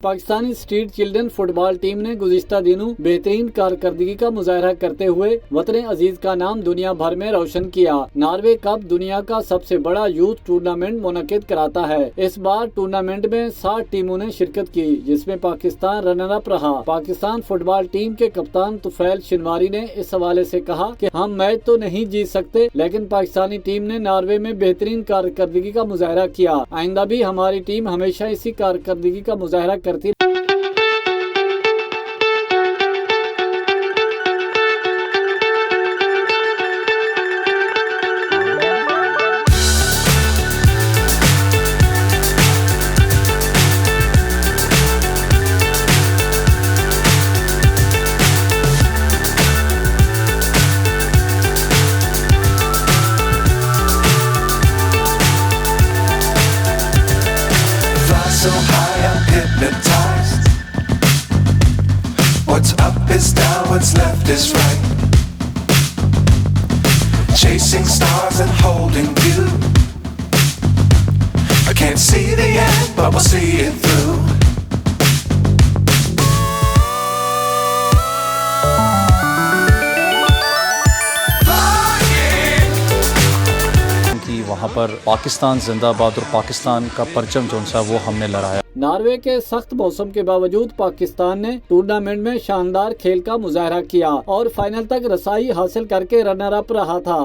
Pakistani street children football team ने गुज़िश्ता दिनों बेहतरीन कारकर्दगी का मुजाहरा करते हुए वतन अजीज का नाम दुनिया भर में रोशन किया। नॉर्वे कप दुनिया का सबसे बड़ा यूथ टूर्नामेंट मुनक्किद कराता है। इस बार टूर्नामेंट में 60 टीमों ने शिरकत की, जिसमें पाकिस्तान रनर अप रहा। पाकिस्तान फुटबॉल टीम के कप्तान तुफैल शिनवारी ने इस हवाले से कहा कि हम मैच तो नहीं जीत सकते, लेकिन पाकिस्तानी टीम ने नॉर्वे में बेहतरीन कारकर्दगी का मुजाहरा किया। आइंदा भी हमारी टीम हमेशा इसी कारकर्दगी का मुजाहरा करती so high I'm hypnotized. What's up is down, what's left is right. Chasing stars and holding you. I can't see the end, but we'll see it through. वहाँ पर पाकिस्तान जिंदाबाद और पाकिस्तान का परचम जो सा वो हमने लहराया। नॉर्वे के सख्त मौसम के बावजूद पाकिस्तान ने टूर्नामेंट में शानदार खेल का मुजाहरा किया और फाइनल तक रसाई हासिल करके रनर अप रहा था।